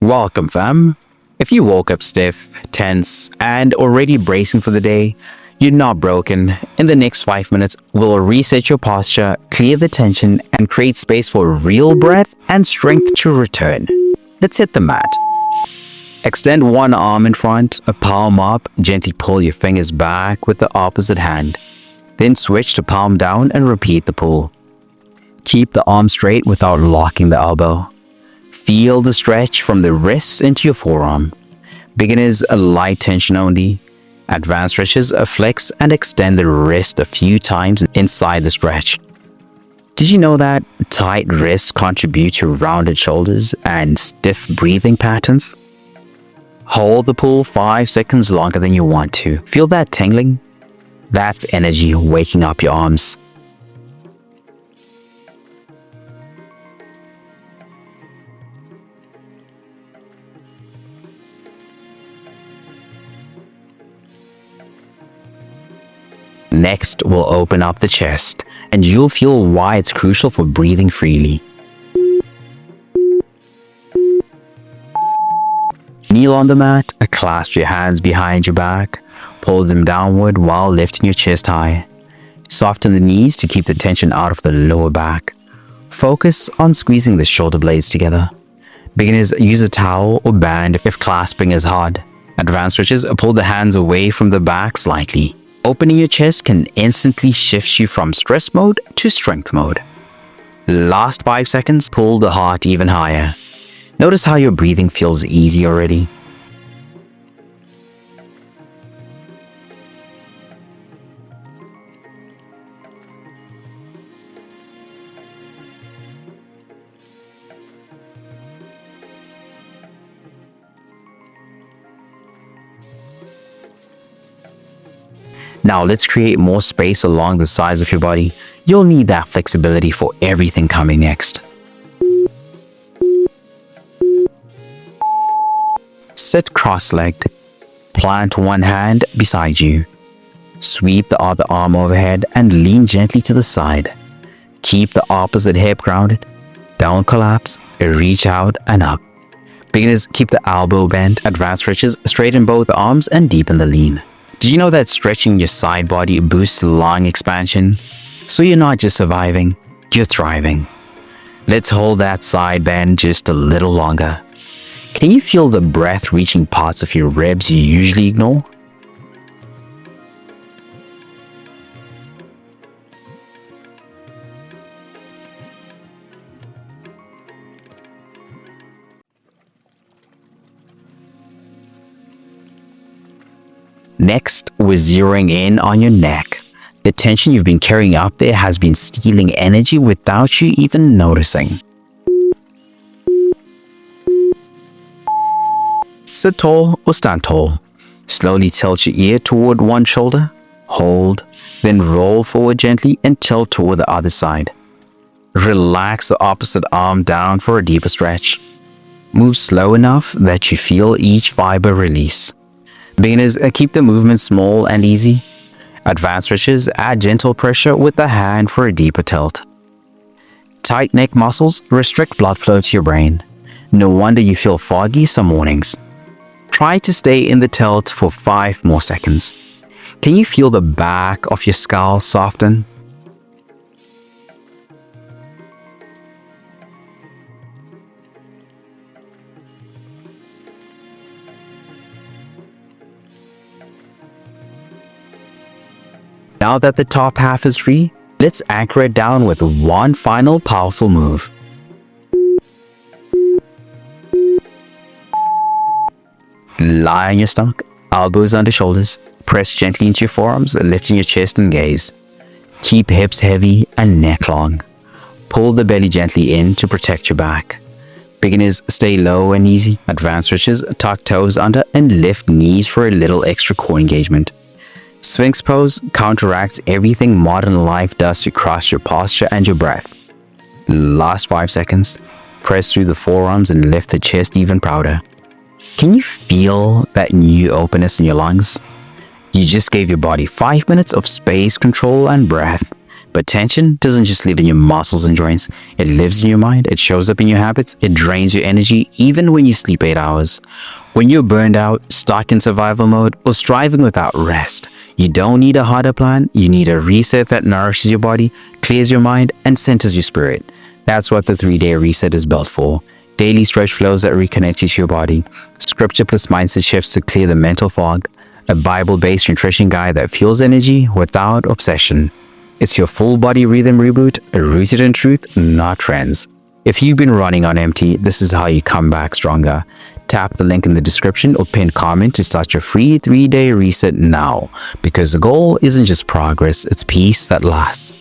Welcome, fam. If you woke up stiff, tense, and already bracing for the day, you're not broken. In the next 5 minutes, we'll reset your posture, clear the tension, and create space for real breath and strength to return. Let's hit the mat. Extend one arm in front, a palm up, gently pull your fingers back with the opposite hand. Then switch to palm down and repeat the pull. Keep the arm straight without locking the elbow. Feel the stretch from the wrist into your forearm. Beginners, a light tension only. Advanced stretches, flex and extend the wrist a few times inside the stretch. Did you know that tight wrists contribute to rounded shoulders and stiff breathing patterns? Hold the pull 5 seconds longer than you want to. Feel that tingling? That's energy waking up your arms. Next, we'll open up the chest, and you'll feel why it's crucial for breathing freely. Kneel on the mat, clasp your hands behind your back, pull them downward while lifting your chest high. Soften the knees to keep the tension out of the lower back. Focus on squeezing the shoulder blades together. Beginners, use a towel or band if clasping is hard. Advanced stretches, pull the hands away from the back slightly. Opening your chest can instantly shift you from stress mode to strength mode. Last 5 seconds, pull the heart even higher. Notice how your breathing feels easy already. Now let's create more space along the sides of your body. You'll need that flexibility for everything coming next. Sit cross-legged. Plant one hand beside you. Sweep the other arm overhead and lean gently to the side. Keep the opposite hip grounded. Don't collapse, reach out and up. Beginners, keep the elbow bent. Advanced stretches, straighten both arms and deepen the lean. Did you know that stretching your side body boosts lung expansion? So you're not just surviving, you're thriving. Let's hold that side bend just a little longer. Can you feel the breath reaching parts of your ribs you usually ignore? Next, we're zeroing in on your neck. The tension you've been carrying up there has been stealing energy without you even noticing. Sit tall or stand tall. Slowly tilt your ear toward one shoulder. Hold, then roll forward gently and tilt toward the other side. Relax the opposite arm down for a deeper stretch. Move slow enough that you feel each fiber release. Beginners, keep the movement small and easy. Advanced stretches, add gentle pressure with the hand for a deeper tilt. Tight neck muscles restrict blood flow to your brain. No wonder you feel foggy some mornings. Try to stay in the tilt for 5 more seconds. Can you feel the back of your skull soften? Now that the top half is free, let's anchor it down with one final powerful move. Lie on your stomach, elbows under shoulders. Press gently into your forearms, lifting your chest and gaze. Keep hips heavy and neck long. Pull the belly gently in to protect your back. Beginners, stay low and easy. Advanced stretches, tuck toes under and lift knees for a little extra core engagement. Sphinx pose counteracts everything modern life does to crush your posture and your breath. Last 5 seconds. Press through the forearms and lift the chest even prouder. Can you feel that new openness in your lungs? You just gave your body 5 minutes of space, control, and breath, But tension doesn't just live in your muscles and joints. It lives in your mind. It shows up in your habits. It drains your energy even when you sleep 8 hours. When you're burned out, stuck in survival mode, or striving without rest, you don't need a harder plan. You need a reset that nourishes your body, clears your mind, and centers your spirit. That's what the 3-day reset is built for. Daily stretch flows that reconnect you to your body, scripture plus mindset shifts to clear the mental fog, a Bible-based nutrition guide that fuels energy without obsession. It's your full body rhythm reboot, rooted in truth, not trends. If you've been running on empty, this is how you come back stronger. Tap the link in the description or pinned comment to start your free 3-day reset now, because the goal isn't just progress, it's peace that lasts.